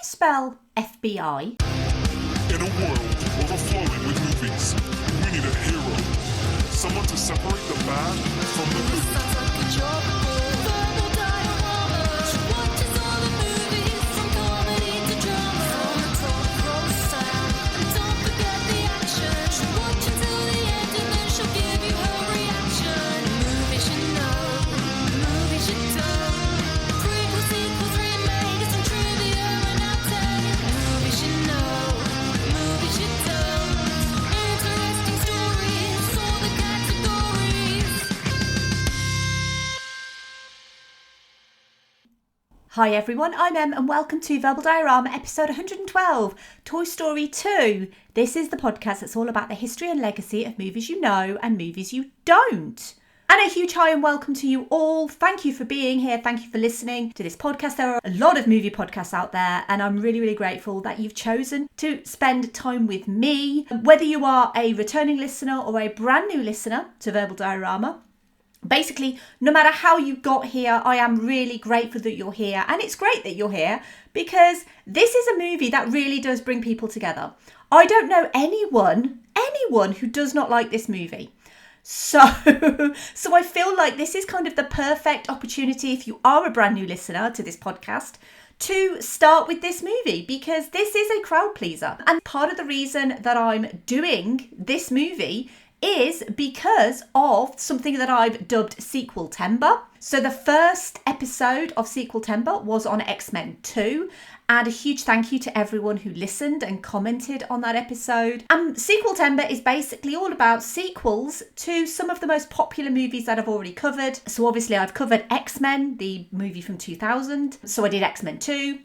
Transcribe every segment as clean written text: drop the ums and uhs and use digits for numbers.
spell FBI? In a world overflowing with movies, we need a hero. Someone to separate the bad from the good. Hi everyone, I'm Em and welcome to Verbal Diorama episode 112, Toy Story 2. This is the podcast that's all about the history and legacy of movies you know and movies you don't. And a huge hi and welcome to you all. Thank you for being here. Thank you for listening to this podcast. There are a lot of movie podcasts out there and I'm really grateful that you've chosen to spend time with me. Whether you are a returning listener or a brand new listener to Verbal Diorama, basically, no matter how you got here, I am really grateful that you're here. And it's great that you're here because this is a movie that really does bring people together. I don't know anyone who does not like this movie. So I feel like this is kind of the perfect opportunity if you are a brand new listener to this podcast to start with this movie because this is a crowd pleaser. And part of the reason that I'm doing this movie is because of something that I've dubbed Sequel Tember. So the first episode of Sequel Tember was on X-Men 2, and a huge thank you to everyone who listened and commented on that episode. Sequel Tember is basically all about sequels to some of the most popular movies that I've already covered. So obviously I've covered X-Men, the movie from 2000. So I did X-Men 2.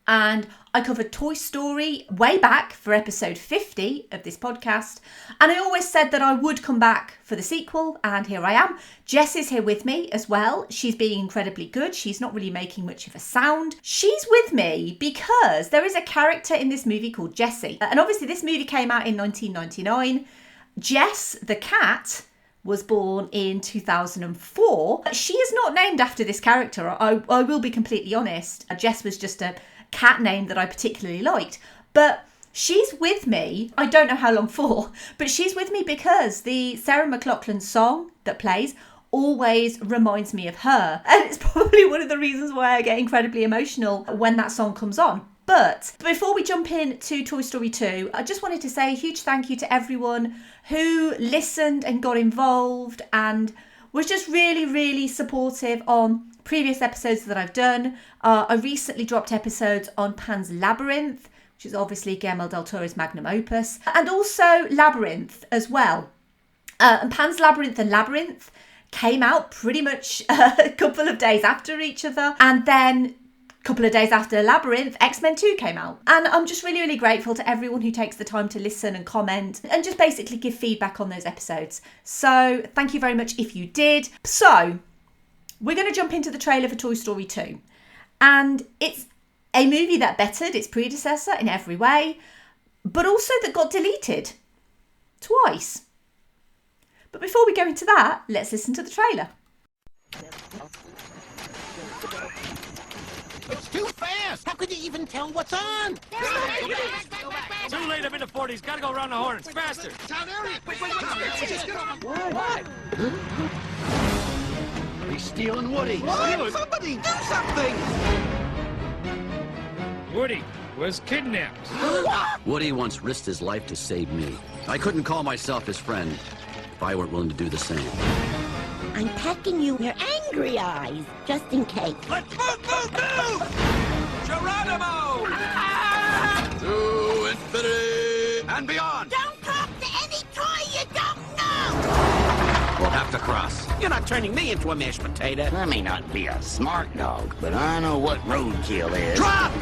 And I covered Toy Story way back for episode 50 of this podcast. And I always said that I would come back for the sequel, and here I am. Jess is here with me as well. She's being incredibly good. She's not really making much of a sound. She's with me because there is a character in this movie called Jessie. And obviously this movie came out in 1999. Jess, the cat, was born in 2004. She is not named after this character. I will be completely honest. Jess was just a cat name that I particularly liked, but she's with me, I don't know how long for, but she's with me because the Sarah McLachlan song that plays always reminds me of her, and it's probably one of the reasons why I get incredibly emotional when that song comes on. But before we jump into Toy Story 2, I just wanted to say a huge thank you to everyone who listened and got involved and was just really supportive on previous episodes that I've done. I recently dropped episodes on Pan's Labyrinth, which is obviously Guillermo del Toro's magnum opus, and also Labyrinth as well. And Pan's Labyrinth and Labyrinth came out pretty much a couple of days after each other, and then a couple of days after Labyrinth, X-Men 2 came out. And I'm just really grateful to everyone who takes the time to listen and comment and just basically give feedback on those episodes. So thank you very much if you did. So we're going to jump into the trailer for Toy Story 2. And it's a movie that bettered its predecessor in every way, but also that got deleted twice. But before we go into that, let's listen to the trailer. It's too fast! How could you even tell what's on? Too late, I'm in the 40s. Gotta go around the horn. It's faster. Town area! What? He's stealing Woody. What? Somebody do something! Woody was kidnapped. Woody once risked his life to save me. I couldn't call myself his friend if I weren't willing to do the same. I'm pecking you your angry eyes, just in case. Let's move! Geronimo! To infinity and beyond! Don't talk to any toy you don't know! We'll have to cross. You're not turning me into a mashed potato. I may not be a smart dog, but I know what roadkill is. Drop!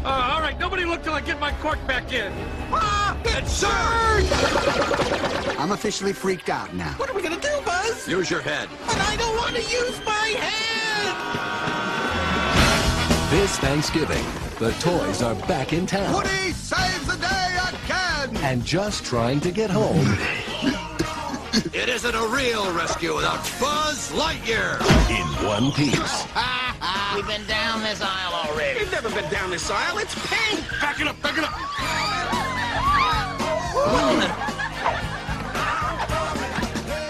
All right, nobody look till I get my cork back in. Ah, it surged! I'm officially freaked out now. What are we gonna do, Buzz? Use your head. But I don't want to use my head! This Thanksgiving, The toys are back in town. Woody saves the day again! And just trying to get home. It isn't a real rescue without Buzz Lightyear! In one piece. We've been down this aisle already. You've never been down this aisle. It's pink! Back it up, back it up.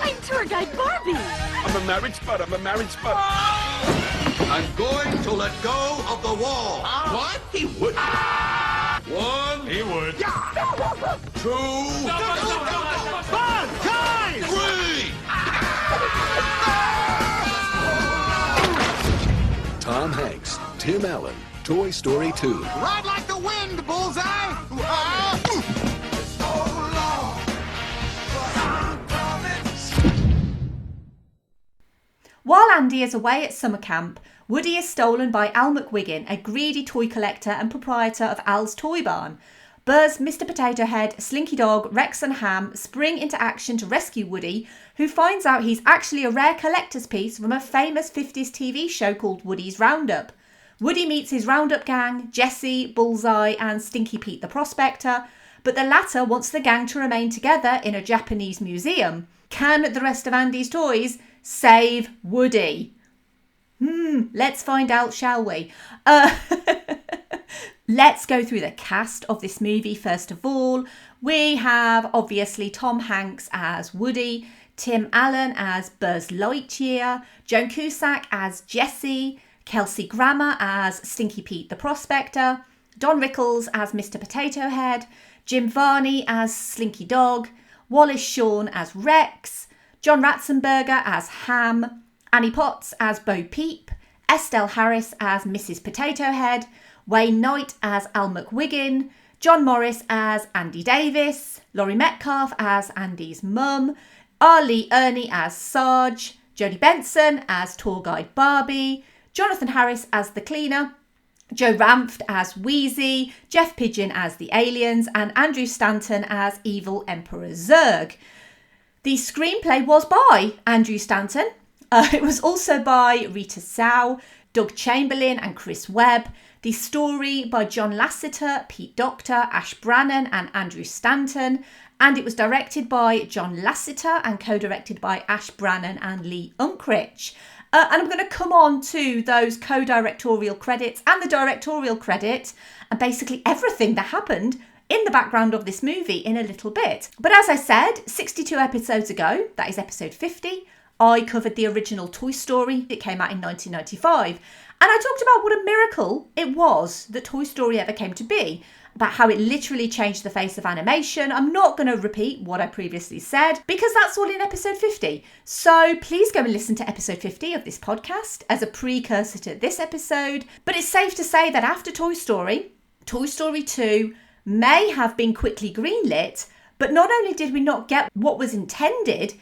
I'm tour guide Barbie. I'm a married spud. I'm going to let go of the wall. What? He would. One. He would. Two. Guys! Three. Tom Hanks, Tim Allen, Toy Story 2. Ride like the wind, Bullseye! While Andy is away at summer camp, Woody is stolen by Al McWiggin, a greedy toy collector and proprietor of Al's Toy Barn. Buzz, Mr. Potato Head, Slinky Dog, Rex and Ham spring into action to rescue Woody, who finds out he's actually a rare collector's piece from a famous 50s TV show called Woody's Roundup. Woody meets his Roundup gang, Jessie, Bullseye and Stinky Pete the Prospector, but the latter wants the gang to remain together in a Japanese museum. Can the rest of Andy's toys save Woody? Let's find out, shall we? Let's go through the cast of this movie first of all. We have obviously Tom Hanks as Woody, Tim Allen as Buzz Lightyear, Joan Cusack as Jessie, Kelsey Grammer as Stinky Pete the Prospector, Don Rickles as Mr. Potato Head, Jim Varney as Slinky Dog, Wallace Shawn as Rex, John Ratzenberger as Ham, Annie Potts as Bo Peep, Estelle Harris as Mrs. Potato Head, Wayne Knight as Al McWiggin, John Morris as Andy Davis, Laurie Metcalf as Andy's mum, R. Lee Ernie as Sarge, Jodie Benson as tour guide Barbie, Jonathan Harris as the cleaner, Joe Ranft as Wheezy, Jeff Pigeon as the aliens, and Andrew Stanton as evil Emperor Zurg. The screenplay was by Andrew Stanton. It was also by Rita Sau, Doug Chamberlain and Chris Webb. The story by John Lasseter, Pete Docter, Ash Brannon and Andrew Stanton. And it was directed by John Lasseter and co-directed by Ash Brannon and Lee Unkrich. And I'm going to come on to those co-directorial credits and the directorial credit and basically everything that happened in the background of this movie in a little bit. But as I said, 62 episodes ago, that is episode 50, I covered the original Toy Story. It came out in 1995. And I talked about what a miracle it was that Toy Story ever came to be, about how it literally changed the face of animation. I'm not going to repeat what I previously said because that's all in episode 50. So please go and listen to episode 50 of this podcast as a precursor to this episode. But it's safe to say that after Toy Story 2 may have been quickly greenlit, but not only did we not get what was intended,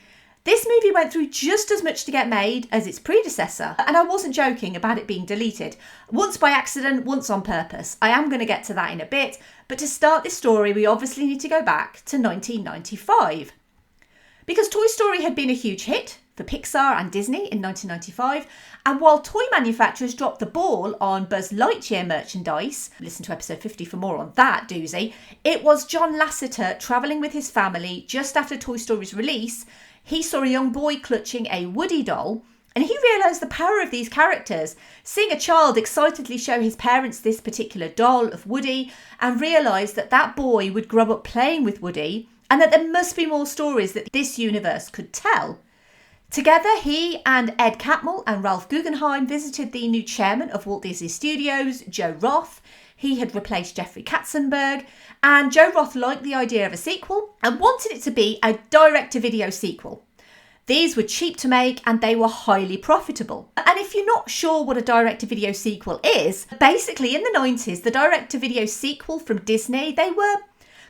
this movie went through just as much to get made as its predecessor. And I wasn't joking about it being deleted. Once by accident, once on purpose. I am going to get to that in a bit. But to start this story, we obviously need to go back to 1995. Because Toy Story had been a huge hit for Pixar and Disney in 1995. And while toy manufacturers dropped the ball on Buzz Lightyear merchandise, listen to episode 50 for more on that doozy, it was John Lasseter travelling with his family just after Toy Story's release. He saw a young boy clutching a Woody doll and he realised the power of these characters. Seeing a child excitedly show his parents this particular doll of Woody and realised that that boy would grow up playing with Woody and that there must be more stories that this universe could tell. Together, he and Ed Catmull and Ralph Guggenheim visited the new chairman of Walt Disney Studios, Joe Roth. He had replaced Jeffrey Katzenberg, and Joe Roth liked the idea of a sequel and wanted it to be a direct-to-video sequel. These were cheap to make and they were highly profitable. And if you're not sure what a direct-to-video sequel is, basically in the 90s, the direct-to-video sequel from Disney, they were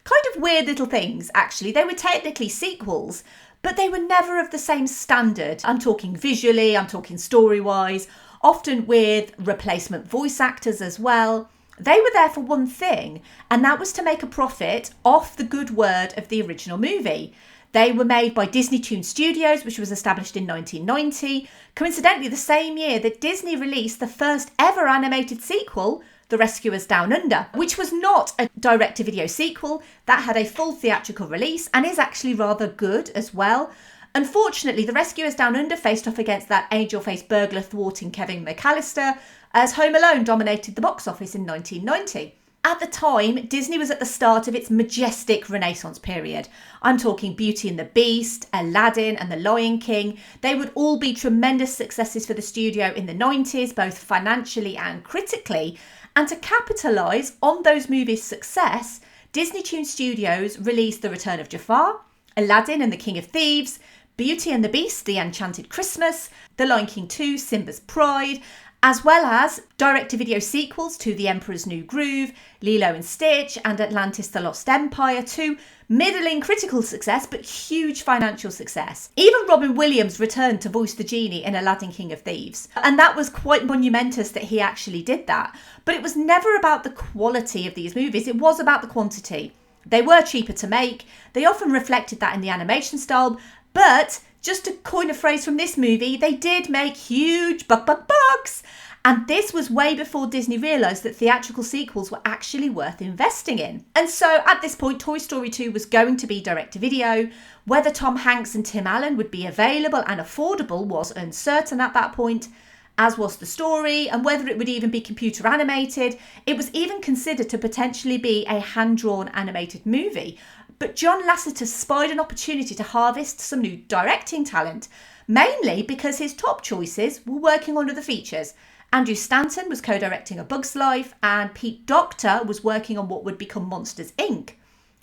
kind of weird little things, actually. They were technically sequels, but they were never of the same standard. I'm talking visually, I'm talking story-wise, often with replacement voice actors as well. They were there for one thing, and that was to make a profit off the good word of the original movie. They were made by Disney Toon Studios, which was established in 1990, coincidentally the same year that Disney released the first ever animated sequel The Rescuers Down Under, which was not a direct-to-video sequel. That had a full theatrical release and is actually rather good as well. Unfortunately, The Rescuers Down Under faced off against that angel-faced burglar thwarting Kevin McAllister, as Home Alone dominated the box office in 1990. At the time, Disney was at the start of its majestic Renaissance period. I'm talking Beauty and the Beast, Aladdin and The Lion King. They would all be tremendous successes for the studio in the 90s, both financially and critically. And to capitalise on those movies' success, Disney Toon Studios released The Return of Jafar, Aladdin and the King of Thieves, Beauty and the Beast, The Enchanted Christmas, The Lion King 2, Simba's Pride, as well as direct-to-video sequels to The Emperor's New Groove, Lilo and Stitch, and Atlantis the Lost Empire, to middling critical success but huge financial success. Even Robin Williams returned to voice the genie in Aladdin King of Thieves, and that was quite monumentous that he actually did that. But it was never about the quality of these movies, it was about the quantity. They were cheaper to make, they often reflected that in the animation style, but just to coin a phrase from this movie, they did make huge bucks. And this was way before Disney realised that theatrical sequels were actually worth investing in. And so at this point, Toy Story 2 was going to be direct-to-video. Whether Tom Hanks and Tim Allen would be available and affordable was uncertain at that point, as was the story, and whether it would even be computer animated. It was even considered to potentially be a hand-drawn animated movie. But John Lasseter spied an opportunity to harvest some new directing talent, mainly because his top choices were working on other features. Andrew Stanton was co-directing A Bug's Life, and Pete Docter was working on what would become Monsters, Inc.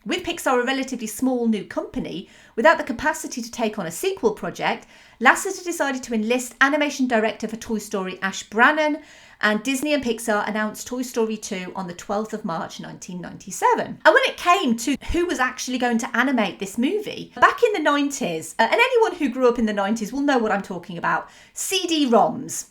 With Pixar a relatively small new company, without the capacity to take on a sequel project, Lasseter decided to enlist animation director for Toy Story Ash Brannon, and Disney and Pixar announced Toy Story 2 on the 12th of March 1997. And when it came to who was actually going to animate this movie, back in the 90s, and anyone who grew up in the 90s will know what I'm talking about, CD-ROMs.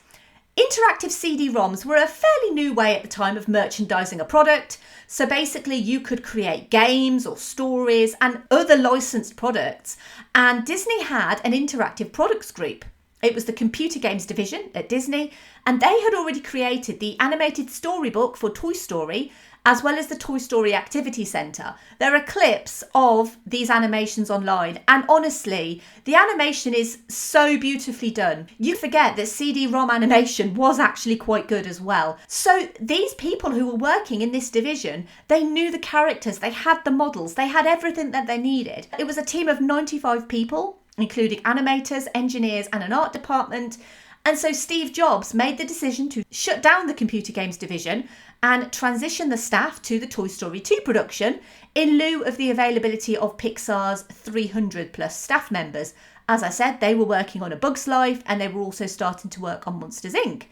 Interactive CD-ROMs were a fairly new way at the time of merchandising a product. So basically you could create games or stories and other licensed products. And Disney had an interactive products group. It was the computer games division at Disney, and they had already created the animated storybook for Toy Story, as well as the Toy Story Activity Centre. There are clips of these animations online, and honestly, the animation is so beautifully done. You forget that CD-ROM animation was actually quite good as well. So these people who were working in this division, they knew the characters, they had the models, they had everything that they needed. It was a team of 95 people, including animators, engineers, and an art department. And so Steve Jobs made the decision to shut down the computer games division and transition the staff to the Toy Story 2 production in lieu of the availability of Pixar's 300 plus staff members. As I said, they were working on A Bug's Life, and they were also starting to work on Monsters, Inc.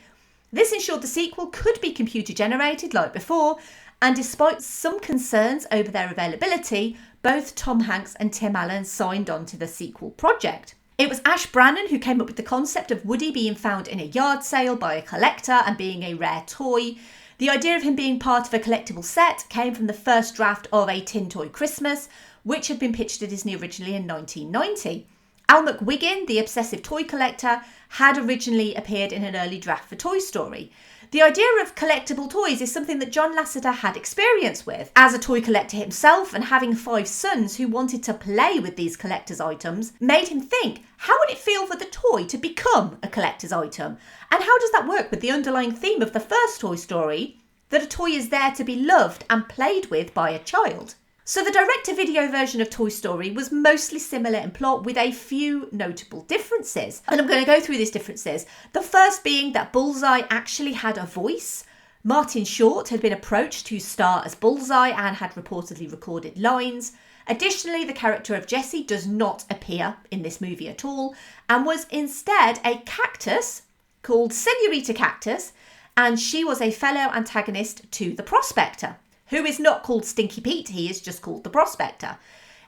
This ensured the sequel could be computer generated like before, and despite some concerns over their availability, both Tom Hanks and Tim Allen signed on to the sequel project. It was Ash Brannon who came up with the concept of Woody being found in a yard sale by a collector and being a rare toy. The idea of him being part of a collectible set came from the first draft of A Tin Toy Christmas, which had been pitched to Disney originally in 1990. Al McWiggin, the obsessive toy collector, had originally appeared in an early draft for Toy Story. The idea of collectible toys is something that John Lasseter had experience with. As a toy collector himself and having 5 sons who wanted to play with these collector's items, made him think, how would it feel for the toy to become a collector's item? And how does that work with the underlying theme of the first Toy Story, that a toy is there to be loved and played with by a child? So the direct-to-video version of Toy Story was mostly similar in plot with a few notable differences. And I'm going to go through these differences. The first being that Bullseye actually had a voice. Martin Short had been approached to star as Bullseye and had reportedly recorded lines. Additionally, the character of Jessie does not appear in this movie at all and was instead a cactus called Senorita Cactus, and she was a fellow antagonist to the Prospector, who is not called Stinky Pete, he is just called the Prospector.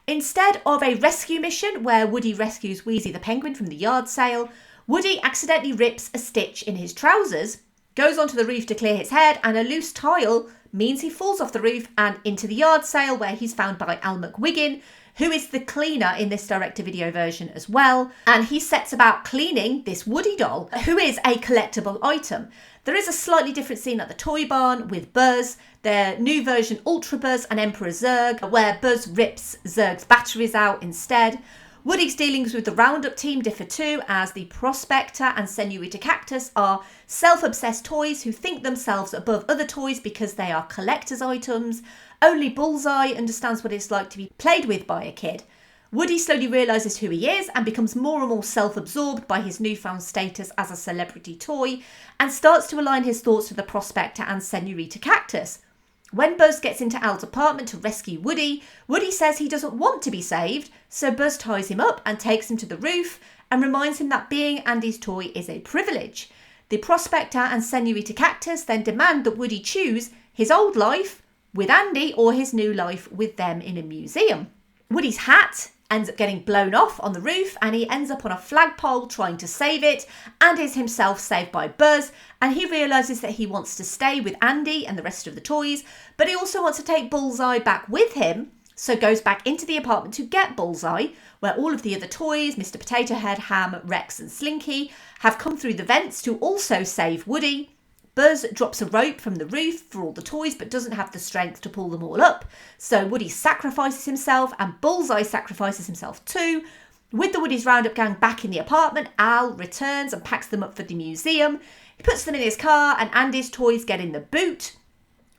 Instead of a rescue mission where Woody rescues Wheezy the penguin from the yard sale, Woody accidentally rips a stitch in his trousers, goes onto the roof to clear his head, and a loose tile means he falls off the roof and into the yard sale, where he's found by Al McWiggin, who is the cleaner in this direct-to-video version as well, and he sets about cleaning this Woody doll, who is a collectible item. There is a slightly different scene at the toy barn with Buzz, their new version Ultra Buzz and Emperor Zurg, where Buzz rips Zurg's batteries out instead. Woody's dealings with the Roundup team differ too, as the Prospector and Senorita Cactus are self-obsessed toys who think themselves above other toys because they are collector's items. Only Bullseye understands what it's like to be played with by a kid. Woody slowly realises who he is and becomes more and more self-absorbed by his newfound status as a celebrity toy and starts to align his thoughts with the Prospector and Senorita Cactus. When Buzz gets into Al's apartment to rescue Woody, Woody says he doesn't want to be saved, so Buzz ties him up and takes him to the roof and reminds him that being Andy's toy is a privilege. The Prospector and Senorita Cactus then demand that Woody choose his old life with Andy or his new life with them in a museum. Woody's hat ends up getting blown off on the roof and he ends up on a flagpole trying to save it and is himself saved by Buzz, and he realises that he wants to stay with Andy and the rest of the toys, but he also wants to take Bullseye back with him, so goes back into the apartment to get Bullseye, where all of the other toys, Mr. Potato Head, Ham, Rex and Slinky, have come through the vents to also save Woody. Buzz drops a rope from the roof for all the toys but doesn't have the strength to pull them all up. So Woody sacrifices himself and Bullseye sacrifices himself too. With the Woody's Roundup gang back in the apartment, Al returns and packs them up for the museum. He puts them in his car and Andy's toys get in the boot.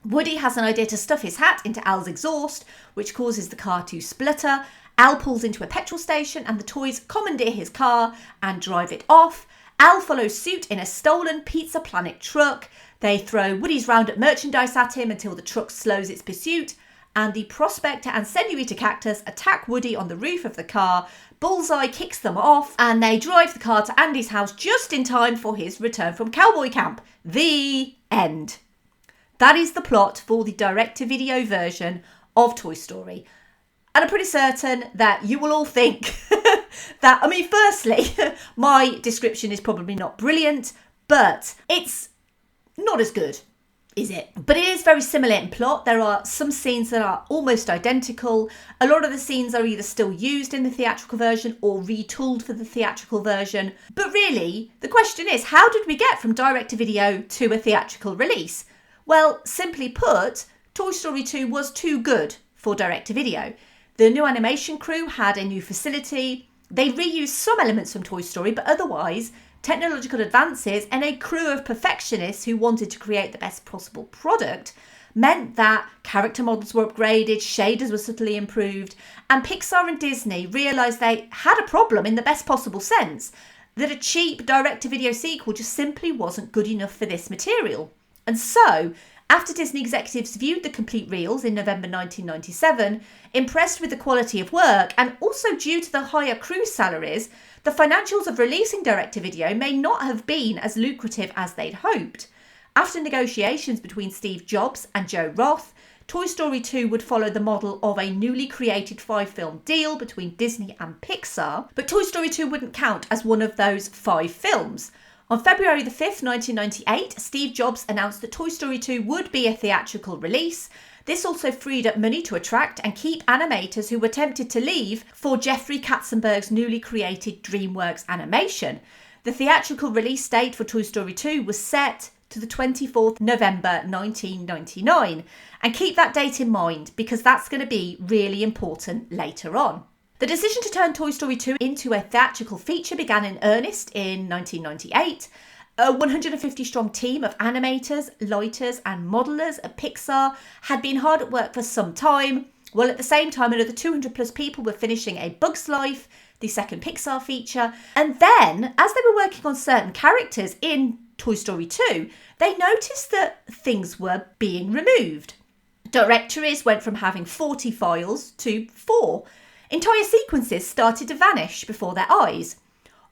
Woody has an idea to stuff his hat into Al's exhaust, which causes the car to splutter. Al pulls into a petrol station and the toys commandeer his car and drive it off. Al follows suit in a stolen Pizza Planet truck. They throw Woody's Roundup merchandise at him until the truck slows its pursuit, and the Prospector and Senorita Cactus attack Woody on the roof of the car. Bullseye kicks them off, and they drive the car to Andy's house just in time for his return from cowboy camp. The end. That is the plot for the direct-to-video version of Toy Story. And I'm pretty certain that you will all think that, firstly, my description is probably not brilliant, but it's not as good, is it? But it is very similar in plot. There are some scenes that are almost identical. A lot of the scenes are either still used in the theatrical version or retooled for the theatrical version. But really, the question is, how did we get from direct-to-video to a theatrical release? Well, simply put, Toy Story 2 was too good for direct-to-video. The new animation crew had a new facility. They reused some elements from Toy Story, but otherwise, technological advances and a crew of perfectionists who wanted to create the best possible product meant that character models were upgraded, shaders were subtly improved, and Pixar and Disney realised they had a problem in the best possible sense, that a cheap direct-to-video sequel just simply wasn't good enough for this material. And so, after Disney executives viewed the complete reels in November 1997, impressed with the quality of work and also due to the higher crew salaries, the financials of releasing direct-to-video may not have been as lucrative as they'd hoped. After negotiations between Steve Jobs and Joe Roth, Toy Story 2 would follow the model of a newly created 5-film deal between Disney and Pixar, but Toy Story 2 wouldn't count as one of those 5 films. On February the 5th, 1998, Steve Jobs announced that Toy Story 2 would be a theatrical release. This also freed up money to attract and keep animators who were tempted to leave for Jeffrey Katzenberg's newly created DreamWorks Animation. The theatrical release date for Toy Story 2 was set to the 24th November 1999. And keep that date in mind because that's going to be really important later on. The decision to turn Toy Story 2 into a theatrical feature began in earnest in 1998. A 150-strong team of animators, lighters and modelers at Pixar had been hard at work for some time, while at the same time another 200-plus people were finishing A Bug's Life, the second Pixar feature. And then, as they were working on certain characters in Toy Story 2, they noticed that things were being removed. Directories went from having 40 files to 4. Entire sequences started to vanish before their eyes.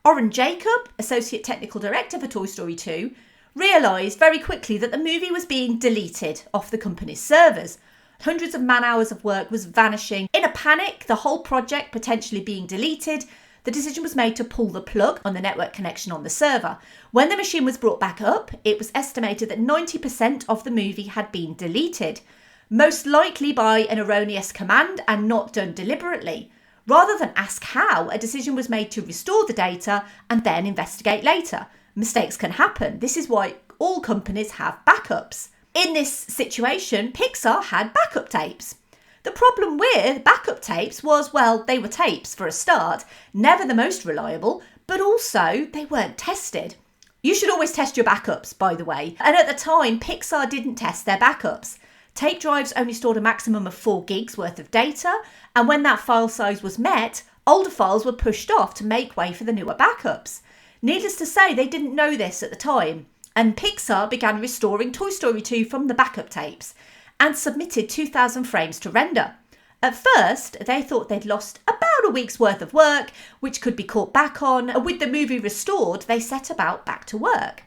Oren Jacob, Associate Technical Director for Toy Story 2, realised very quickly that the movie was being deleted off the company's servers. Hundreds of man-hours of work was vanishing. In a panic, the whole project potentially being deleted, the decision was made to pull the plug on the network connection on the server. When the machine was brought back up, it was estimated that 90% of the movie had been deleted. Most likely by an erroneous command and not done deliberately. Rather than ask how, a decision was made to restore the data and then investigate later. Mistakes can happen. This is why all companies have backups. In this situation, Pixar had backup tapes. The problem with backup tapes was, well, they were tapes for a start, never the most reliable, but also they weren't tested. You should always test your backups, by the way. And at the time, Pixar didn't test their backups. Tape drives only stored a maximum of 4 gigs worth of data, and when that file size was met, older files were pushed off to make way for the newer backups. Needless to say, they didn't know this at the time, and Pixar began restoring Toy Story 2 from the backup tapes and submitted 2,000 frames to render. At first, they thought they'd lost about a week's worth of work, which could be caught back on, and with the movie restored, they set about back to work.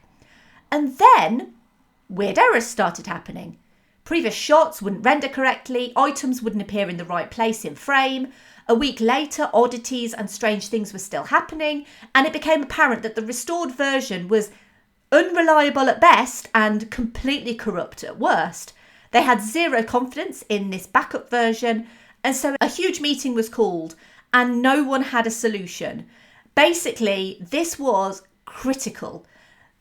And then, weird errors started happening. Previous shots wouldn't render correctly, items wouldn't appear in the right place in frame. A week later, oddities and strange things were still happening, and it became apparent that the restored version was unreliable at best and completely corrupt at worst. They had zero confidence in this backup version, and so a huge meeting was called, and no one had a solution. Basically, this was critical.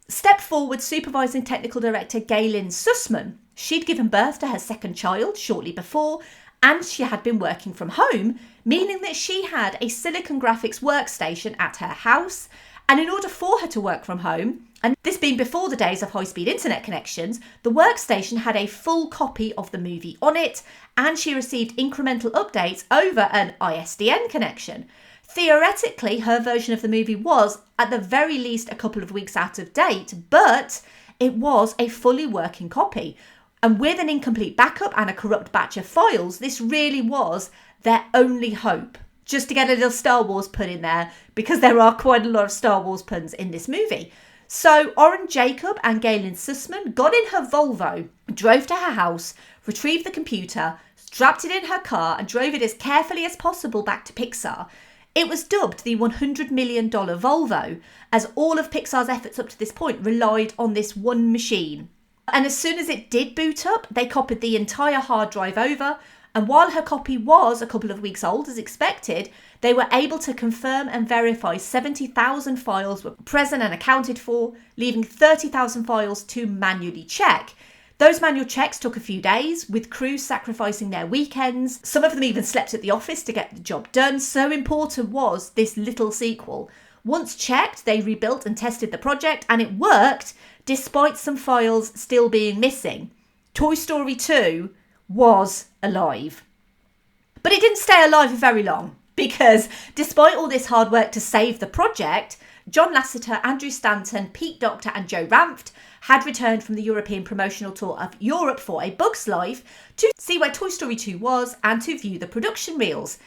Step forward supervising technical director Galen Sussman. She'd given birth to her second child shortly before, and she had been working from home, meaning that she had a Silicon Graphics workstation at her house. And in order for her to work from home, and this being before the days of high-speed internet connections, the workstation had a full copy of the movie on it, and she received incremental updates over an ISDN connection. Theoretically, her version of the movie was, at the very least, a couple of weeks out of date, but it was a fully working copy. And with an incomplete backup and a corrupt batch of files, this really was their only hope. Just to get a little Star Wars pun in there, because there are quite a lot of Star Wars puns in this movie. So Oren Jacob and Galen Sussman got in her Volvo, drove to her house, retrieved the computer, strapped it in her car and drove it as carefully as possible back to Pixar. It was dubbed the $100 million Volvo, as all of Pixar's efforts up to this point relied on this one machine. And as soon as it did boot up, they copied the entire hard drive over, and while her copy was a couple of weeks old as expected, they were able to confirm and verify 70,000 files were present and accounted for, leaving 30,000 files to manually check. Those manual checks took a few days, with crews sacrificing their weekends. Some of them even slept at the office to get the job done. So important was this little sequel. Once checked, they rebuilt and tested the project, and it worked despite some files still being missing. Toy Story 2 was alive. But it didn't stay alive for very long, because despite all this hard work to save the project, John Lasseter, Andrew Stanton, Pete Docter and Joe Ranft had returned from the European promotional tour of Europe for A Bug's Life to see where Toy Story 2 was and to view the production reels.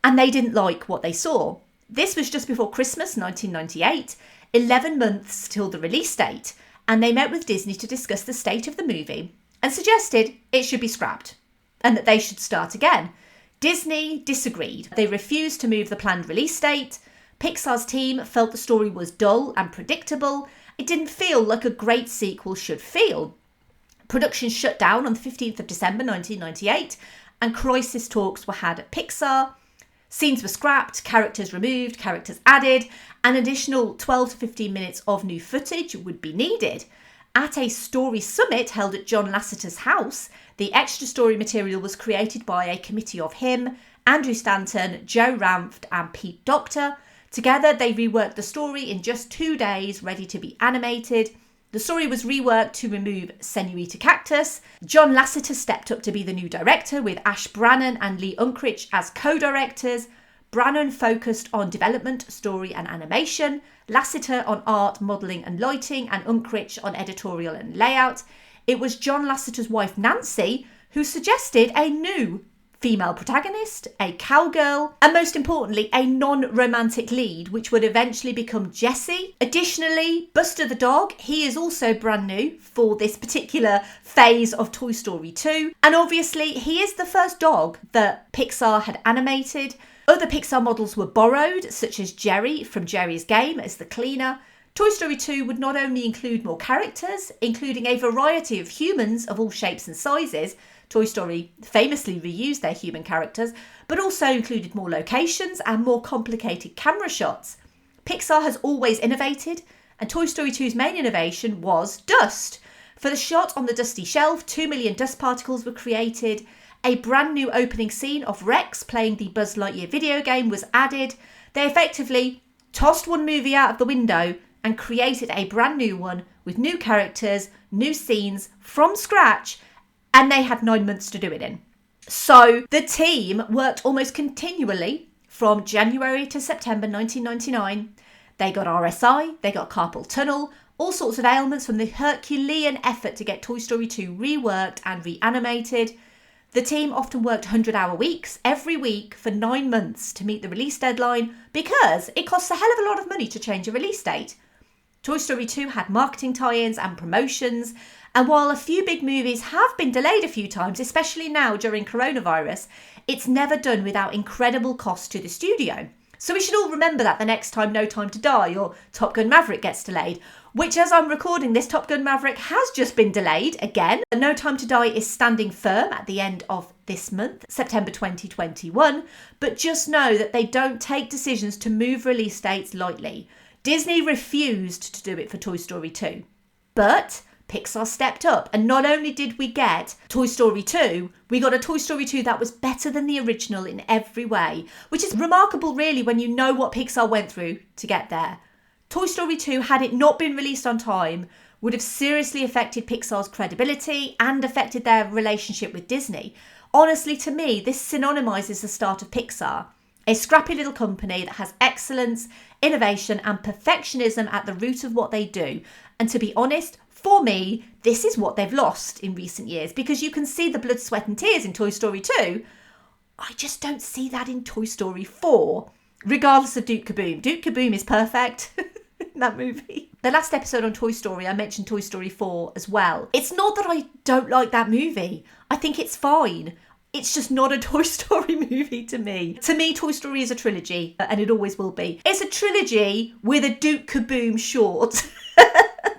And they didn't like what they saw. This was just before Christmas 1998, 11 months till the release date, and they met with Disney to discuss the state of the movie and suggested it should be scrapped and that they should start again. Disney disagreed. They refused to move the planned release date. Pixar's team felt the story was dull and predictable. It didn't feel like a great sequel should feel. Production shut down on the 15th of December 1998, and crisis talks were had at Pixar. Scenes were scrapped, characters removed, characters added. An additional 12 to 15 minutes of new footage would be needed. At a story summit held at John Lasseter's house, the extra story material was created by a committee of him, Andrew Stanton, Joe Ranft and Pete Docter. Together they reworked the story in just 2 days, ready to be animated. The story was reworked to remove Senorita Cactus. John Lasseter stepped up to be the new director, with Ash Brannon and Lee Unkrich as co-directors. Brannon focused on development, story and animation, Lasseter on art, modelling and lighting, and Unkrich on editorial and layout. It was John Lasseter's wife Nancy who suggested a new female protagonist, a cowgirl, and most importantly, a non-romantic lead, which would eventually become Jessie. Additionally, Buster the dog, he is also brand new for this particular phase of Toy Story 2. And obviously, he is the first dog that Pixar had animated. Other Pixar models were borrowed, such as Jerry from Jerry's Game as the cleaner. Toy Story 2 would not only include more characters, including a variety of humans of all shapes and sizes. Toy Story famously reused their human characters, but also included more locations and more complicated camera shots. Pixar has always innovated And Toy Story 2's main innovation was dust. For the shot on the dusty shelf, 2 million dust particles were created. A brand new opening scene of Rex playing the Buzz Lightyear video game was added. They effectively tossed one movie out of the window and created a brand new one with new characters, new scenes from scratch, and they had 9 months to do it in. So the team worked almost continually from January to September 1999. They got RSI, they got carpal tunnel, all sorts of ailments from the Herculean effort to get Toy Story 2 reworked and reanimated. The team often worked 100-hour weeks every week for 9 months to meet the release deadline because it costs a hell of a lot of money to change a release date. Toy Story 2 had marketing tie-ins and promotions, and while a few big movies have been delayed a few times, especially now during coronavirus, it's never done without incredible cost to the studio. So we should all remember that the next time No Time to Die or Top Gun Maverick gets delayed, which as I'm recording this, Top Gun Maverick has just been delayed again. No Time to Die is standing firm at the end of this month, September 2021, but just know that they don't take decisions to move release dates lightly. Disney refused to do it for Toy Story 2, but Pixar stepped up, and not only did we get Toy Story 2, we got a Toy Story 2 that was better than the original in every way, which is remarkable really when you know what Pixar went through to get there. Toy Story 2, had it not been released on time, would have seriously affected Pixar's credibility and affected their relationship with Disney. Honestly, to me, this synonymizes the start of Pixar. A scrappy little company that has excellence, innovation and perfectionism at the root of what they do. And to be honest, for me, this is what they've lost in recent years, because you can see the blood, sweat and tears in Toy Story 2. I just don't see that in Toy Story 4, regardless of Duke Kaboom. Duke Kaboom is perfect in that movie. The last episode on Toy Story, I mentioned Toy Story 4 as well. It's not that I don't like that movie. I think it's fine. It's just not a Toy Story movie to me. To me, Toy Story is a trilogy, and it always will be. It's a trilogy with a Duke Kaboom short.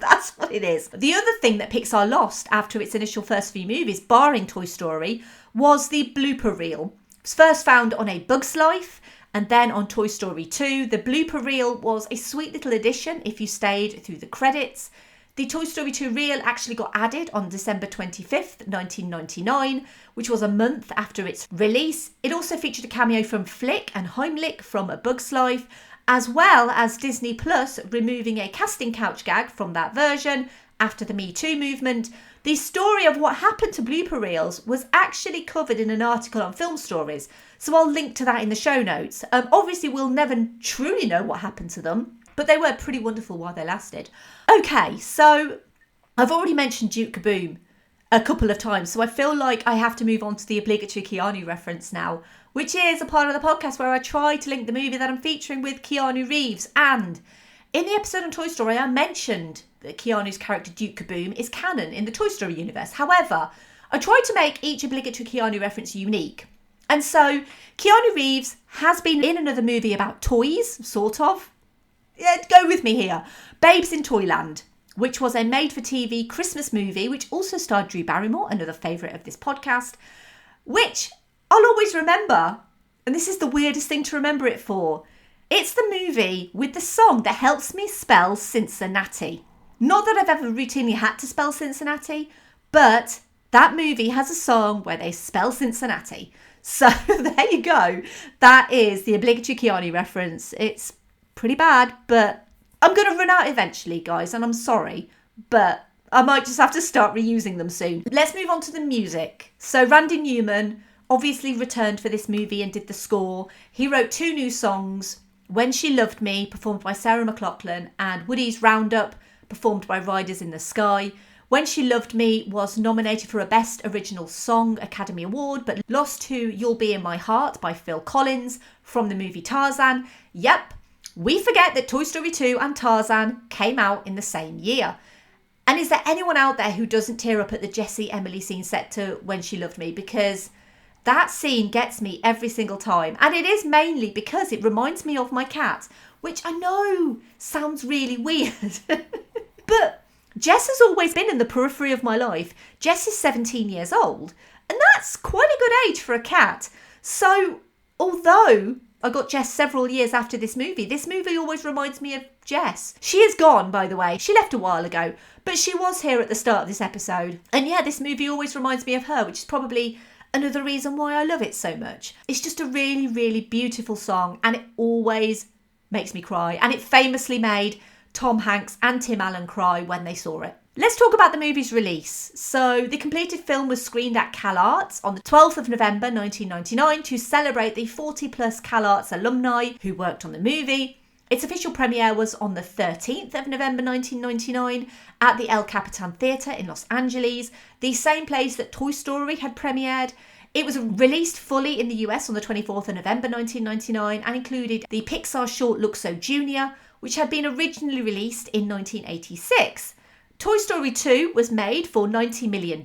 That's what it is. The other thing that Pixar lost after its initial first few movies, barring Toy Story, was the blooper reel. It was first found on A Bug's Life, and then on Toy Story 2. The blooper reel was a sweet little addition if you stayed through the credits. The Toy Story 2 reel actually got added on December 25th, 1999, which was a month after its release. It also featured a cameo from Flick and Heimlich from A Bug's Life, as well as Disney Plus removing a casting couch gag from that version after the Me Too movement. The story of what happened to blooper reels was actually covered in an article on Film Stories, so I'll link to that in the show notes. Obviously, we'll never truly know what happened to them, but they were pretty wonderful while they lasted. Okay, so I've already mentioned Duke Kaboom a couple of times, so I feel like I have to move on to the obligatory Keanu reference now, which is a part of the podcast where I try to link the movie that I'm featuring with Keanu Reeves. And in the episode on Toy Story, I mentioned that Keanu's character Duke Kaboom is canon in the Toy Story universe. However, I tried to make each obligatory Keanu reference unique. And so Keanu Reeves has been in another movie about toys, sort of. Yeah, go with me here. Babes in Toyland, which was a made-for-TV Christmas movie, which also starred Drew Barrymore, another favourite of this podcast, which I'll always remember, and this is the weirdest thing to remember it for. It's the movie with the song that helps me spell Cincinnati. Not that I've ever routinely had to spell Cincinnati, but that movie has a song where they spell Cincinnati. So there you go. That is the obligatory Keanu reference. It's pretty bad, but I'm going to run out eventually, guys, and I'm sorry, but I might just have to start reusing them soon. Let's move on to the music. So Randy Newman obviously returned for this movie and did the score. He wrote 2 new songs, When She Loved Me, performed by Sarah McLachlan, and Woody's Roundup, performed by Riders in the Sky. When She Loved Me was nominated for a Best Original Song Academy Award, but lost to You'll Be in My Heart by Phil Collins from the movie Tarzan. Yep, we forget that Toy Story 2 and Tarzan came out in the same year. And is there anyone out there who doesn't tear up at the Jessie Emily scene set to When She Loved Me? Because that scene gets me every single time. And it is mainly because it reminds me of my cat, which I know sounds really weird. But Jess has always been in the periphery of my life. Jess is 17 years old, and that's quite a good age for a cat. So although I got Jess several years after this movie. This movie always reminds me of Jess. She is gone, by the way. She left a while ago, but she was here at the start of this episode. And yeah, this movie always reminds me of her, which is probably another reason why I love it so much. It's just a really, really beautiful song, and it always makes me cry. And it famously made Tom Hanks and Tim Allen cry when they saw it. Let's talk about the movie's release. So the completed film was screened at CalArts on the 12th of November 1999 to celebrate the 40 plus CalArts alumni who worked on the movie. Its official premiere was on the 13th of November 1999 at the El Capitan Theatre in Los Angeles, the same place that Toy Story had premiered. It was released fully in the US on the 24th of November 1999 and included the Pixar short Luxo Jr., which had been originally released in 1986. Toy Story 2 was made for $90 million.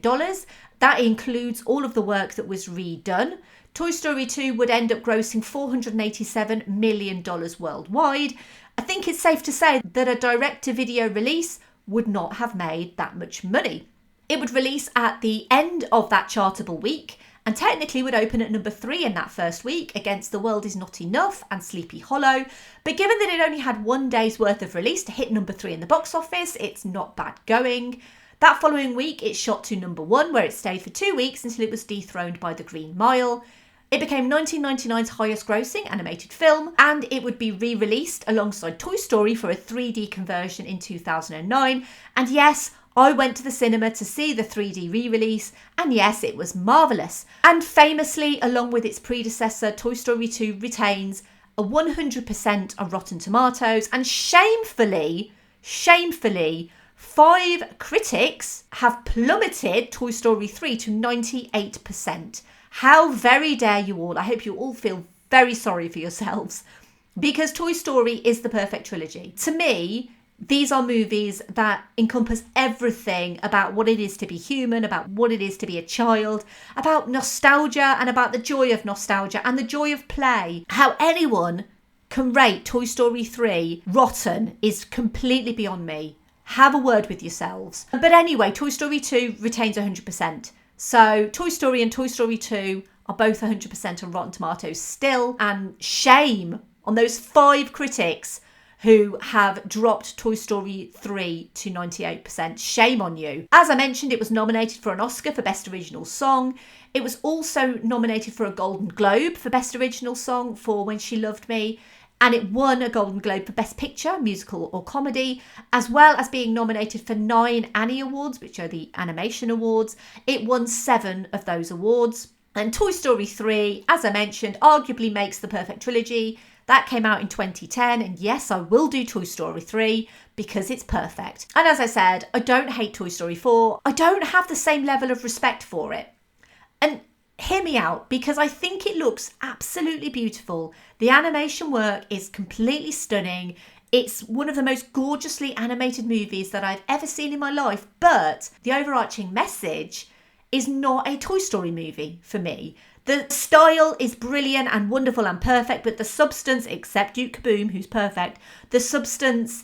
That includes all of the work that was redone. Toy Story 2 would end up grossing $487 million worldwide. I think it's safe to say that a direct-to-video release would not have made that much money. It would release at the end of that chartable week and technically would open at number 3 in that first week against The World Is Not Enough and Sleepy Hollow. But given that it only had one day's worth of release to hit number 3 in the box office, it's not bad going. That following week, it shot to number 1, where it stayed for 2 weeks until it was dethroned by The Green Mile. It became 1999's highest grossing animated film, and it would be re-released alongside Toy Story for a 3D conversion in 2009. And yes, I went to the cinema to see the 3D re-release, and yes, it was marvellous. And famously, along with its predecessor, Toy Story 2 retains a 100% on Rotten Tomatoes, and shamefully, 5 critics have plummeted Toy Story 3 to 98%. How very dare you all. I hope you all feel very sorry for yourselves, because Toy Story is the perfect trilogy. To me, these are movies that encompass everything about what it is to be human, about what it is to be a child, about nostalgia and about the joy of nostalgia and the joy of play. How anyone can rate Toy Story 3 rotten is completely beyond me. Have a word with yourselves. But anyway, Toy Story 2 retains 100%. So Toy Story and Toy Story 2 are both 100% on Rotten Tomatoes still. And shame on those 5 critics who have dropped Toy Story 3 to 98%. Shame on you. As I mentioned, it was nominated for an Oscar for Best Original Song. It was also nominated for a Golden Globe for Best Original Song for When She Loved Me. And it won a Golden Globe for Best Picture, Musical or Comedy, as well as being nominated for 9 Annie Awards, which are the animation awards. It won 7 of those awards. And Toy Story 3, as I mentioned, arguably makes the perfect trilogy. That came out in 2010, and yes, I will do Toy Story 3 because it's perfect. And as I said, I don't hate Toy Story 4. I don't have the same level of respect for it. And hear me out, because I think it looks absolutely beautiful. The animation work is completely stunning. It's one of the most gorgeously animated movies that I've ever seen in my life, but the overarching message is not a Toy Story movie for me. The style is brilliant and wonderful and perfect, but the substance, except Duke Kaboom, who's perfect, the substance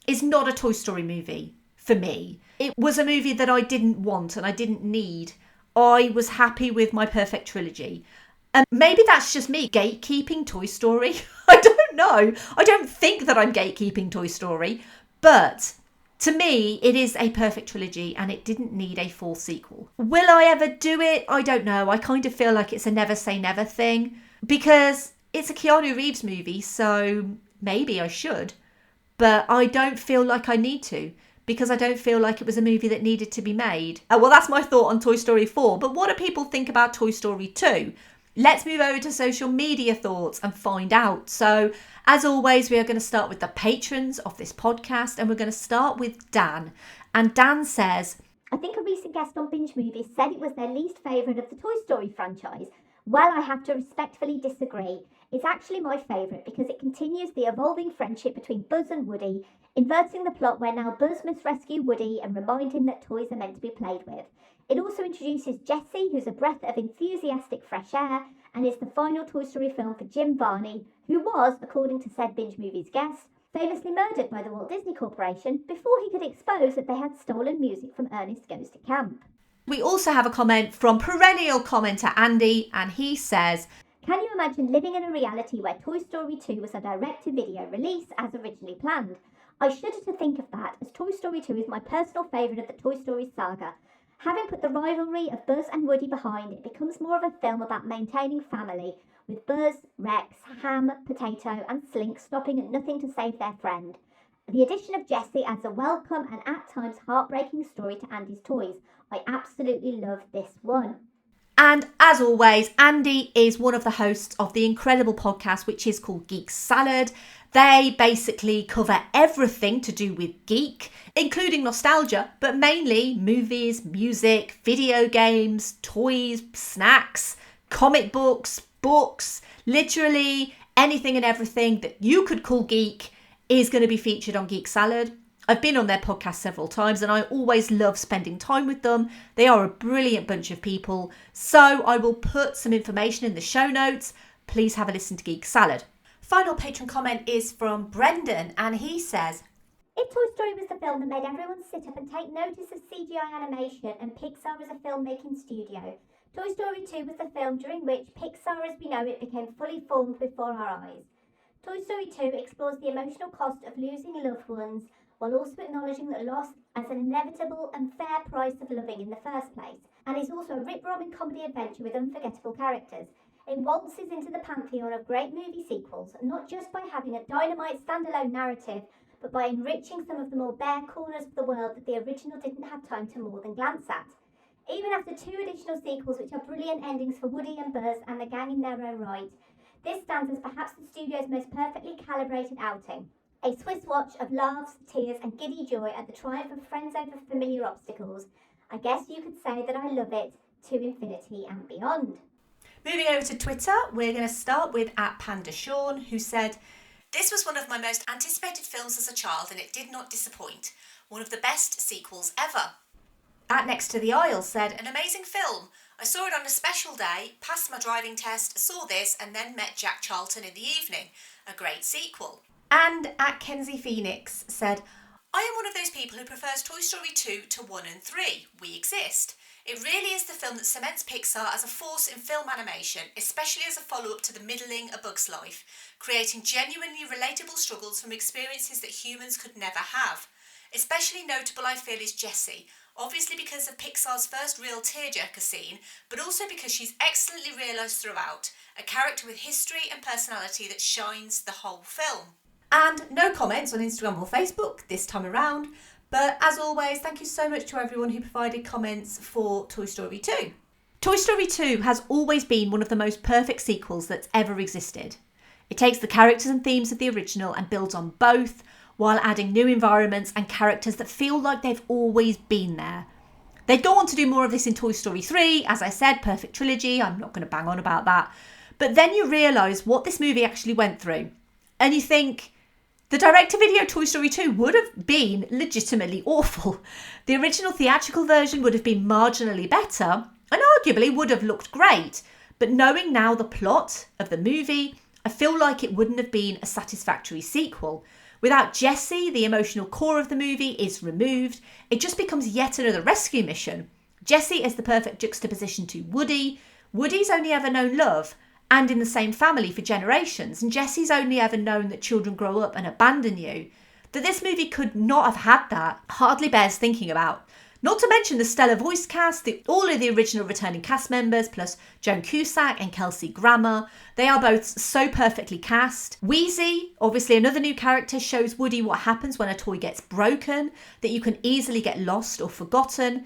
is not a Toy Story movie for me. It was a movie that I didn't want and I didn't need. I was happy with my perfect trilogy. And maybe that's just me gatekeeping Toy Story. I don't know. I don't think that I'm gatekeeping Toy Story, but to me, it is a perfect trilogy and it didn't need a 4th sequel. Will I ever do it? I don't know. I kind of feel like it's a never say never thing because it's a Keanu Reeves movie, so maybe I should. But I don't feel like I need to because I don't feel like it was a movie that needed to be made. Well, that's my thought on Toy Story 4. But what do people think about Toy Story 2? Let's move over to social media thoughts and find out. So, as always, we are going to start with the patrons of this podcast, and we're going to start with Dan. And Dan says, I think a recent guest on Binge Movies said it was their least favourite of the Toy Story franchise. Well, I have to respectfully disagree. It's actually my favourite because it continues the evolving friendship between Buzz and Woody, inverting the plot where now Buzz must rescue Woody and remind him that toys are meant to be played with. It also introduces Jessie, who's a breath of enthusiastic fresh air, and is the final Toy Story film for Jim Varney, who was, according to said Binge Movies guest, famously murdered by the Walt Disney Corporation before he could expose that they had stolen music from Ernest Goes to Camp. We also have a comment from perennial commenter Andy, and he says, Can you imagine living in a reality where Toy Story 2 was a direct-to-video release as originally planned. I shudder to think of that, as Toy Story 2 is my personal favourite of the Toy Story saga. Having put the rivalry of Buzz and Woody behind, it becomes more of a film about maintaining family, with Buzz, Rex, Ham, Potato and Slink stopping at nothing to save their friend. The addition of Jessie adds a welcome and at times heartbreaking story to Andy's toys. I absolutely love this one. And as always, Andy is one of the hosts of the incredible podcast, which is called Geek Salad. They basically cover everything to do with geek, including nostalgia, but mainly movies, music, video games, toys, snacks, comic books, literally anything and everything that you could call geek is going to be featured on Geek Salad. I've been on their podcast several times and I always love spending time with them. They are a brilliant bunch of people. So I will put some information in the show notes. Please have a listen to Geek Salad. Final patron comment is from Brendan and he says, if Toy Story was the film that made everyone sit up and take notice of CGI animation and Pixar was a filmmaking studio, Toy Story 2 was the film during which Pixar as we know it became fully formed before our eyes. Toy Story 2 explores the emotional cost of losing loved ones while also acknowledging that loss as an inevitable and fair price of loving in the first place, and is also a rip-roaring comedy adventure with unforgettable characters. It waltzes into the pantheon of great movie sequels, not just by having a dynamite standalone narrative, but by enriching some of the more bare corners of the world that the original didn't have time to more than glance at. Even after 2 additional sequels which are brilliant endings for Woody and Buzz and the gang in their own right, this stands as perhaps the studio's most perfectly calibrated outing. A Swiss watch of laughs, tears and giddy joy at the triumph of friends over familiar obstacles. I guess you could say that I love it to infinity and beyond. Moving over to Twitter, we're going to start with @PandaSean, who said, this was one of my most anticipated films as a child and it did not disappoint. One of the best sequels ever. @Next to the Aisle said, an amazing film. I saw it on a special day, passed my driving test, saw this and then met Jack Charlton in the evening. A great sequel. And @Kenzie Phoenix said, I am one of those people who prefers Toy Story 2 to 1 and 3. We exist. It really is the film that cements Pixar as a force in film animation, especially as a follow-up to the middling A Bug's Life, creating genuinely relatable struggles from experiences that humans could never have. Especially notable, I feel, is Jessie, obviously because of Pixar's first real tearjerker scene, but also because she's excellently realised throughout, a character with history and personality that shines the whole film. And no comments on Instagram or Facebook this time around, but as always, thank you so much to everyone who provided comments for Toy Story 2. Toy Story 2 has always been one of the most perfect sequels that's ever existed. It takes the characters and themes of the original and builds on both, while adding new environments and characters that feel like they've always been there. They'd go on to do more of this in Toy Story 3, as I said, perfect trilogy, I'm not going to bang on about that. But then you realise what this movie actually went through. And you think, the direct-to-video Toy Story 2 would have been legitimately awful. The original theatrical version would have been marginally better, and arguably would have looked great. But knowing now the plot of the movie, I feel like it wouldn't have been a satisfactory sequel. Without Jessie, the emotional core of the movie is removed. It just becomes yet another rescue mission. Jessie is the perfect juxtaposition to Woody. Woody's only ever known love, and in the same family for generations, and Jessie's only ever known that children grow up and abandon you. That this movie could not have had that hardly bears thinking about. Not to mention the stellar voice cast, all of the original returning cast members, plus Joan Cusack and Kelsey Grammer. They are both so perfectly cast. Wheezy, obviously another new character, shows Woody what happens when a toy gets broken, that you can easily get lost or forgotten.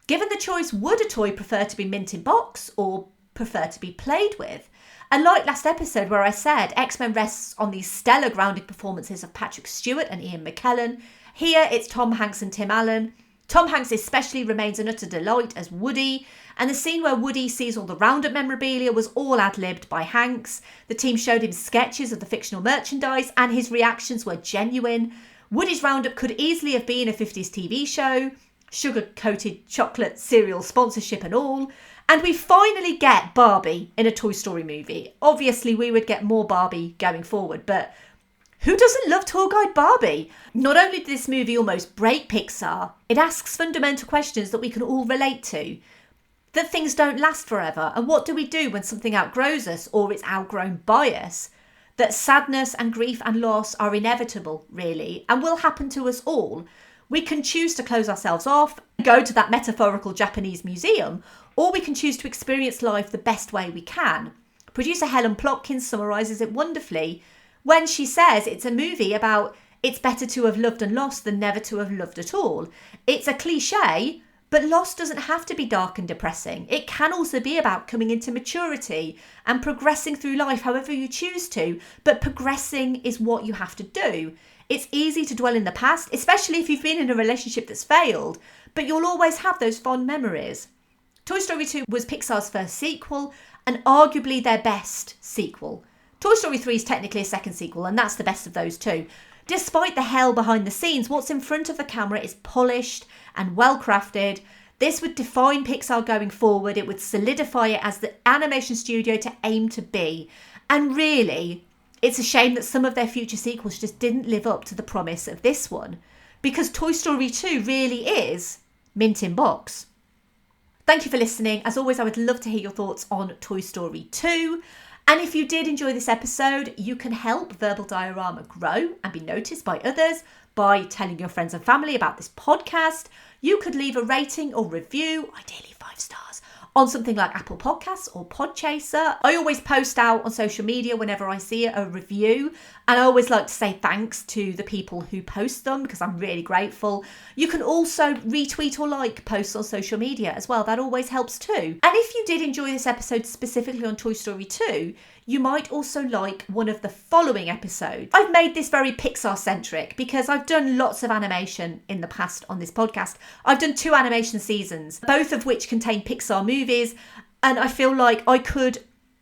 Given the choice, would a toy prefer to be mint in box or prefer to be played with? And like last episode where I said X-Men rests on these stellar grounded performances of Patrick Stewart and Ian McKellen, here it's Tom Hanks and Tim Allen. Tom Hanks especially remains an utter delight as Woody, and the scene where Woody sees all the Roundup memorabilia was all ad-libbed by Hanks. The team showed him sketches of the fictional merchandise and his reactions were genuine. Woody's Roundup could easily have been a 50s TV show, sugar-coated chocolate cereal sponsorship and all. And we finally get Barbie in a Toy Story movie. Obviously, we would get more Barbie going forward, but who doesn't love Tour Guide Barbie? Not only did this movie almost break Pixar, it asks fundamental questions that we can all relate to. that things don't last forever. And what do we do when something outgrows us or it's outgrown by us? That sadness and grief and loss are inevitable, really, and will happen to us all. We can choose to close ourselves off, go to that metaphorical Japanese museum, or we can choose to experience life the best way we can. Producer Helen Plotkin summarises it wonderfully when she says it's a movie about it's better to have loved and lost than never to have loved at all. It's a cliche, but loss doesn't have to be dark and depressing. It can also be about coming into maturity and progressing through life however you choose to, but progressing is what you have to do. It's easy to dwell in the past, especially if you've been in a relationship that's failed, but you'll always have those fond memories. Toy Story 2 was Pixar's first sequel and arguably their best sequel. Toy Story 3 is technically a second sequel, and that's the best of those two. Despite the hell behind the scenes, what's in front of the camera is polished and well crafted. This would define Pixar going forward. It would solidify it as the animation studio to aim to be. And really, it's a shame that some of their future sequels just didn't live up to the promise of this one, because Toy Story 2 really is mint in box. Thank you for listening. As always, I would love to hear your thoughts on Toy Story 2. And if you did enjoy this episode, you can help Verbal Diorama grow and be noticed by others by telling your friends and family about this podcast. You could leave a rating or review, ideally 5 stars, on something like Apple Podcasts or Podchaser. I always post out on social media whenever I see a review, and I always like to say thanks to the people who post them because I'm really grateful. You can also retweet or like posts on social media as well. That always helps too. And if you did enjoy this episode specifically on Toy Story 2, you might also like one of the following episodes. I've made this very Pixar-centric because I've done lots of animation in the past on this podcast. I've done 2 animation seasons, both of which contain Pixar movies, and I feel like I could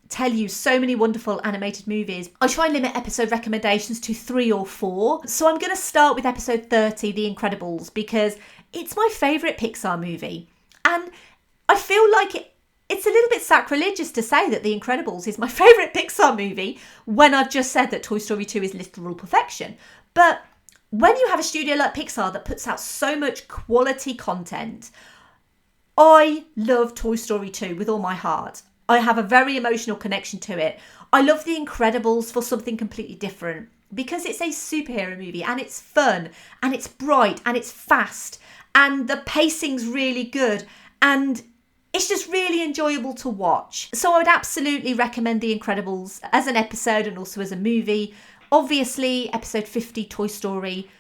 tell you so many wonderful animated movies. I try and limit episode recommendations to 3 or 4. So I'm going to start with episode 30, The Incredibles, because it's my favourite Pixar movie. And I feel like it's a little bit sacrilegious to say that The Incredibles is my favourite Pixar movie when I've just said that Toy Story 2 is literal perfection. But when you have a studio like Pixar that puts out so much quality content, I love Toy Story 2 with all my heart. I have a very emotional connection to it. I love The Incredibles for something completely different because it's a superhero movie and it's fun and it's bright and it's fast and the pacing's really good and it's just really enjoyable to watch. So I would absolutely recommend The Incredibles as an episode and also as a movie. Obviously, episode 50, Toy Story.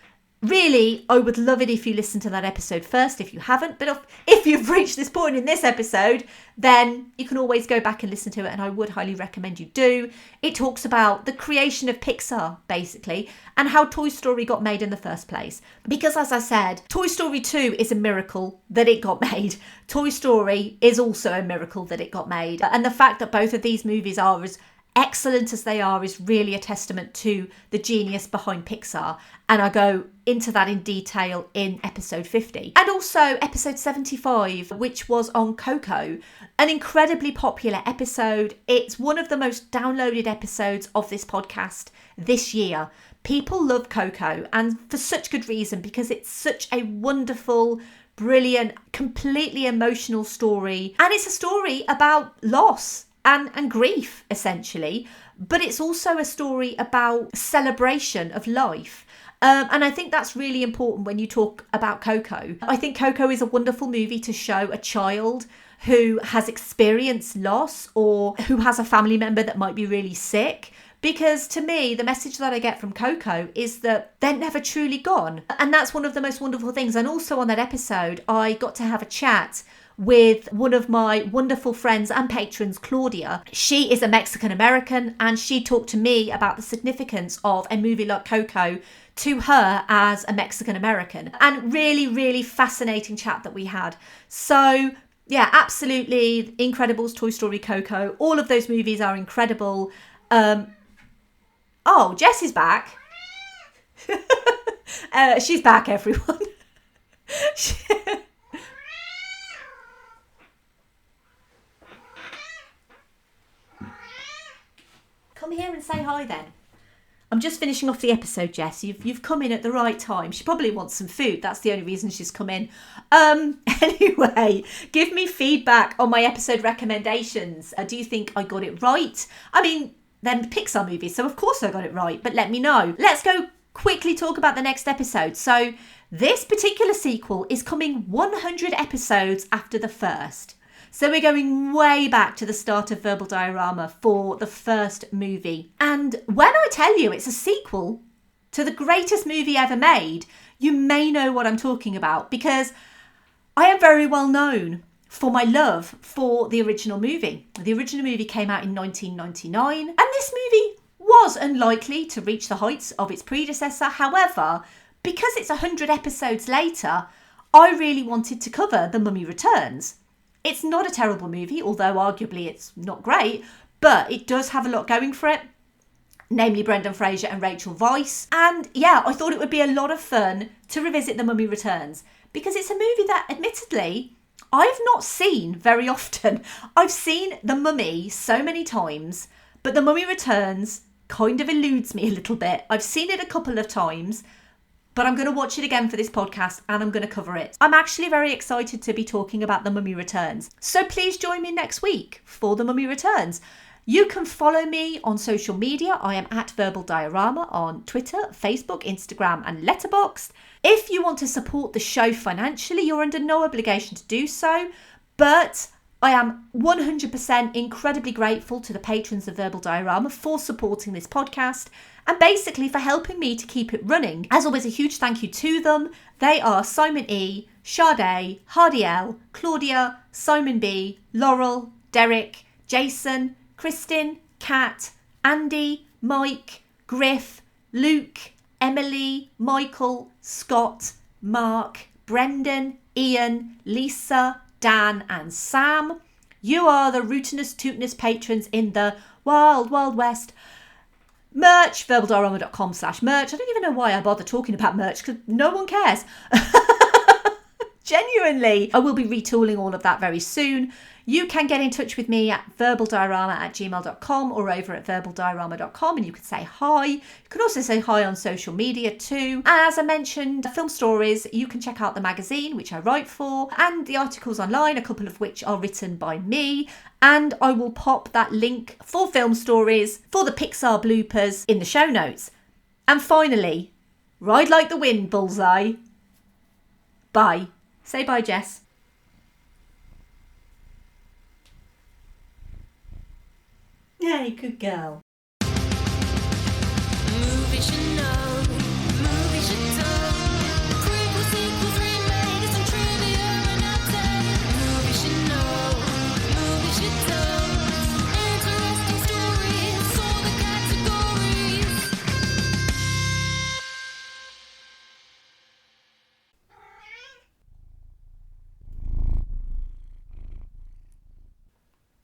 Really, I would love it if you listen to that episode first if you haven't. But if you've reached this point in this episode, then you can always go back and listen to it. And I would highly recommend you do. It talks about the creation of Pixar, basically, and how Toy Story got made in the first place. Because as I said, Toy Story 2 is a miracle that it got made. Toy Story is also a miracle that it got made. And the fact that both of these movies are as excellent as they are is really a testament to the genius behind Pixar, and I go into that in detail in episode 50. And also episode 75, which was on Coco, an incredibly popular episode. It's one of the most downloaded episodes of this podcast this year. People love Coco, and for such good reason, because it's such a wonderful, brilliant, completely emotional story, and it's a story about loss and grief, essentially, but it's also a story about celebration of life. And I think that's really important when you talk about Coco. I think Coco is a wonderful movie to show a child who has experienced loss or who has a family member that might be really sick. Because to me, the message that I get from Coco is that they're never truly gone. And that's one of the most wonderful things. And also on that episode, I got to have a chat with one of my wonderful friends and patrons, Claudia. She is a Mexican American, and she talked to me about the significance of a movie like Coco to her as a Mexican American. And really, really fascinating chat that we had. So yeah, absolutely. Incredibles, Toy Story, Coco, all of those movies are incredible. Oh, Jess is back. She's back, everyone. Come here and say hi then. I'm just finishing off the episode, Jess. You've come in at the right time. She probably wants some food. That's the only reason she's come in. Anyway, give me feedback on my episode recommendations. Do you think I got it right? I mean, they're Pixar movies, so of course I got it right, but let me know. Let's go quickly talk about the next episode. So this particular sequel is coming 100 episodes after the first. So we're going way back to the start of Verbal Diorama for the first movie. And when I tell you it's a sequel to the greatest movie ever made, you may know what I'm talking about, because I am very well known for my love for the original movie. The original movie came out in 1999, and this movie was unlikely to reach the heights of its predecessor. However, because it's 100 episodes later, I really wanted to cover The Mummy Returns. It's not a terrible movie, although arguably it's not great, but it does have a lot going for it, namely Brendan Fraser and Rachel Weisz. And yeah, I thought it would be a lot of fun to revisit The Mummy Returns, because it's a movie that, admittedly, I've not seen very often. I've seen The Mummy so many times, but The Mummy Returns kind of eludes me a little bit. I've seen it a couple of times, but I'm going to watch it again for this podcast and I'm going to cover it. I'm actually very excited to be talking about The Mummy Returns. So please join me next week for The Mummy Returns. You can follow me on social media. I am at Verbal Diorama on Twitter, Facebook, Instagram and Letterboxd. If you want to support the show financially, you're under no obligation to do so, but I am 100% incredibly grateful to the patrons of Verbal Diorama for supporting this podcast and basically for helping me to keep it running. As always, a huge thank you to them. They are Simon E, Sade, Hardy L, Claudia, Simon B, Laurel, Derek, Jason, Kristin, Kat, Andy, Mike, Griff, Luke, Emily, Michael, Scott, Mark, Brendan, Ian, Lisa, Dan and Sam. You are the rootinest, tootinest patrons in the wild, wild west. Merch, verbaldiorama.com/merch. I don't even know why I bother talking about merch, because no one cares. Genuinely, I will be retooling all of that very soon. You can get in touch with me at verbaldiorama@gmail.com or over at verbaldiorama.com, and you can say hi. You can also say hi on social media too. As I mentioned, Film Stories, you can check out the magazine, which I write for, and the articles online, a couple of which are written by me. And I will pop that link for Film Stories, for the Pixar bloopers in the show notes. And finally, ride like the wind, Bullseye. Bye. Say bye, Jess. Hey, good girl. Movies you know, movies you